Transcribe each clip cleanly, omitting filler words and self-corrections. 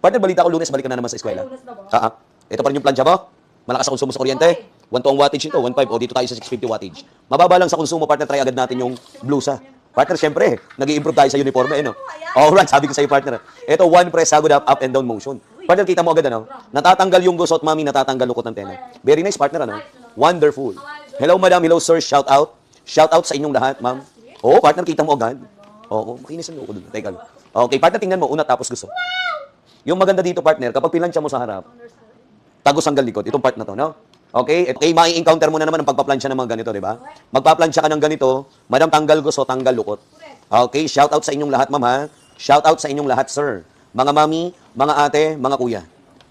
Partner, balita ko lunes, balik ka na naman sa eskwela. Ito pa rin yung plancha mo. Malakas sa konsumo sa kuryente. 1 to ang wattage ito, 1.5. O dito tayo sa 650 wattage. Mababa lang sa konsumo, partner, try agad natin yung blusa. Partner, syempre, nag-i-improve tayo sa uniforme, no? Alright, sabi ko sa'yo, partner. Ito, 1 press, sagod up and down motion. Partner, kita mo agad, ano? Natatanggal yung gusot, mami, natatanggal lukot ng tela. Very nice, partner, ano? Wonderful. Hello, madam. Hello, sir. Shout out. Shout out sa inyong lahat, ma'am. Oo, partner, kita mo agad. Oo, makinis ang lukot doon. Teka lang. Okay, partner, tingnan mo. Una, tapos gusto. Yung maganda dito, partner, kapag pinlansya mo sa harap, tagos hanggang likod. Itong part na to, no? Okay? Okay, mai-encounter mo na naman ang pagpaplansya ng mga ganito, di ba? Magpaplansya ka ng ganito, madam, tanggal gusto, tanggal lukot. Okay, shout out sa inyong lahat, ma'am, ha? Shout out sa inyong lahat, sir. Mga mami, mga ate, mga kuya.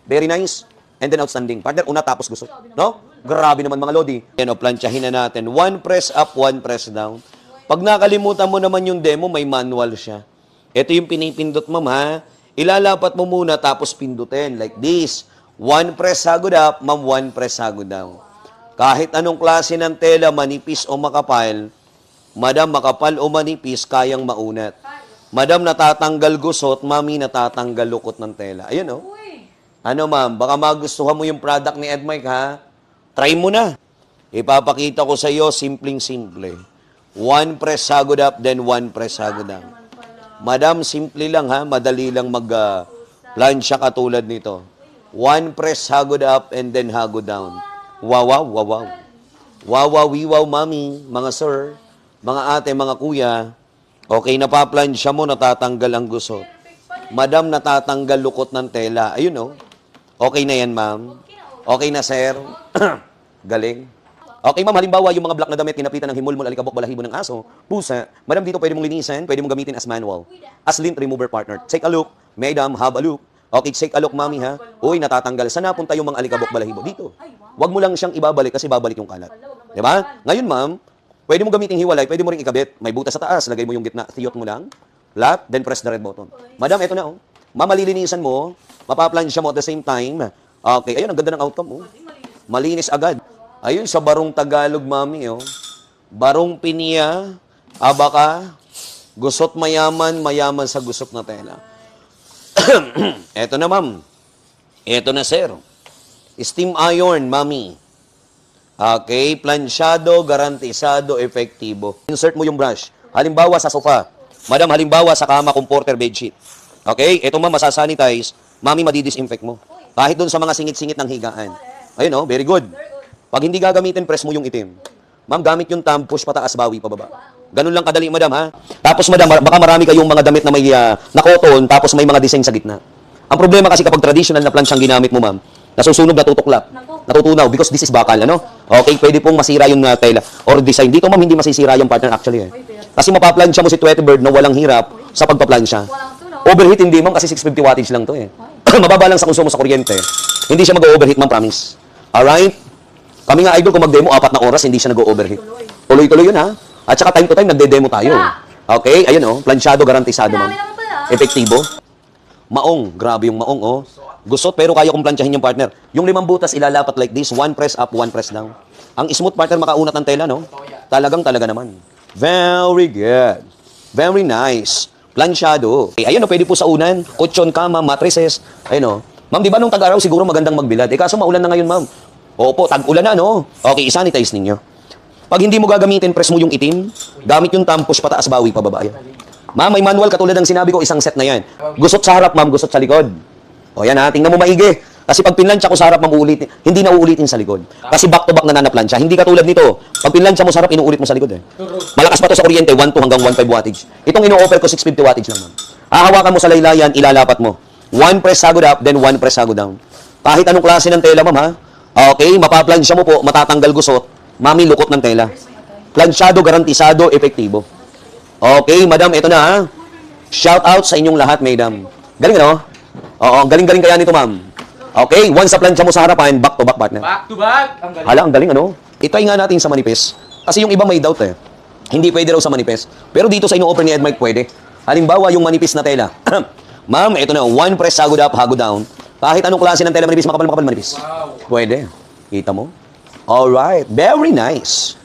Very nice. And then outstanding. Partner, una, tapos gusto. No? Grabe naman, mga lodi. Yan, o, plansyahin na natin. 1 press up, 1 press down. Pag nakalimutan mo naman yung demo, may manual siya. Ito yung pinipindot, ma'am, ha? Ilalapat mo muna tapos pindutin like this. 1 press sagod up, ma'am, 1 press sagod down. Kahit anong klase ng tela, manipis o makapal, madam, makapal o manipis, kayang maunat. Madam, natatanggal gusot, mami, natatanggal lukot ng tela. Ayun, oh. Ano, ma'am, baka magustuhan mo yung product ni Ed Mike, ha? Try mo na. Ipapakita ko sa iyo, simpleng-simple. 1 press sagod up, then 1 press sagod down. Madam, simple lang, ha? Madali lang mag-plansya katulad nito. 1 press hagod up and then hagod down. Wow, wow, wow, wow. Wow, wow, wow, mami, mga sir, mga ate, mga kuya. Okay, napaplansya mo, natatanggal ang gusot. Madam, natatanggal lukot ng tela. Ayun, oh. Okay na yan, ma'am. Okay na, sir. Galing. Okay, ma'am, halimbawa, yung mga black na damit, kinapitan ng himulmul, alikabok, balahibo ng aso, pusa. Madam, dito pwede mong linisan, pwede mong gamitin as manual. As lint remover partner. Take a look. Madam, have a look. Okay, take a look, mami, ha? Uy, natatanggal. Saan napunta yung mga alikabok, balahibo? Dito. Huwag mo lang siyang ibabalik kasi babalik yung kalat. Diba? Ngayon, ma'am, pwede mong gamitin hiwalay, pwede mo rin ikabit. May butas sa taas, lagay mo yung gitna, tiyot mo lang, flat, then press the red button. Madam, ito na, oh. Ma'am, malilinisan mo, mapaplansya mo at the same time. Okay, ayun, ang ganda ng outcome, oh. Malinis agad. Ayun, sa Barong Tagalog, mami, oh. Barong Pinia, abaka, gusot mayaman, mayaman sa gusot na tela. Eto na, ma'am. Eto na, sir. Steam iron, mami. Okay, plansyado, garantisado, efektibo. Insert mo yung brush. Halimbawa sa sofa. Madam, halimbawa sa kama, comforter, bedsheet. Okay, eto, ma'am, masasanitize. Mami, madidisinfect mo. Kahit dun sa mga singit-singit ng higaan. Ayun, oh, very good. Pag hindi gagamitin, press mo yung itim. Ma'am, gamit yung thumb, push pataas, bawi pababa. Ganun lang kadali, madam, ha? Tapos, madam, baka marami kayong mga damit na may na-cotton, tapos may mga design sa gitna. Ang problema kasi kapag traditional na plansyang ginamit mo, ma'am, nasusunog, natutuklap, natutunaw, because this is bakal, ano? Okay, pwede pong masira yung tela or design. Dito, ma'am, hindi masisira yung partner actually, eh. Kasi mapaplansya mo si Tweety-Bird na walang hirap sa pagpaplansya. Overheat, hindi, ma'am, kasi 650 wattage lang to, eh. Mababa lang sa konsumo sa kuryente. Hindi siya mag-overheat, ma'am, promise. Alright? Kami nga, idol, kung mag-demo, 4 na oras, hindi siya nag-overheat. Tuloy-tuloy yun, ha? At saka time to time, nagde-demo tayo. Okay? Ayun, oh. Plansyado, garantisado, ma'am. Epektibo. Maong. Grabe yung maong, oh. Gusot, pero kaya kong plansyahin yung partner. Yung 5 butas, ilalapat like this. 1 press up, 1 press down. Ang smooth, partner, makaunat ng tela, no? Talagang-talaga naman. Very good. Very nice. Plansyado. Okay, ayun, oh, pwede po sa unan. Kutsyon, kama, mattresses. Ayun, oh. Ma'am, di ba nung tag-araw siguro magandang magbilad? Eh, kaso maulan na ngayon, ma'am. Opo, tag-ulan na, no? Okay, isanitize ninyo. Pag hindi mo gagamitin, press mo yung itim. Gamit yung thumb, push pataas, bawi, pababa. Ma'am, may manual katulad ng sinabi ko, isang set na yan. Gusot sa harap, ma'am, gusot sa likod. O yan, ha, tingnan mo maigi. Kasi pag pinlansya ko sa harap, ma'am, uulitin. Hindi na uulitin sa likod. Kasi back-to-back na nanaplansya. Hindi katulad nito. Pag pinlansya mo sa harap, inuulit mo sa likod, eh. Malakas pa to sa kuryente, 1 to hanggang 1.5 wattage. Itong ino-offer ko, 650 wattage lang, ma'am. Hahawakan mo sa laylayan, ilalapat mo. 1 press sagod up, then 1 press sagod down. Kahit anong klase ng tela, ma'am, ha? Okay, mapaplansya mo po, matatanggal gusot. Mami, lukot ng tela. Plansyado, garantisado, epektibo. Okay, madam, ito na, ha? Shout out sa inyong lahat, madam. Galing, ano? Oo, galing-galing kaya nito, ma'am. Okay, once sa plansya mo sa harapan, back to back, partner. Back to back. Ang galing. Hala, ang galing, ano? Itry nga natin sa manipis. Kasi yung iba may doubt, eh. Hindi pwede raw sa manipis. Pero dito sa ino-offer ni Ed Mike, pwede. Halimbawa, yung manipis na tela. Ma'am, ito na, 1 press, hagod up, hagod down. Kahit anong klase ng tela manipis, makapal manipis. Wow. Pwede. Kita mo? Alright. Very nice.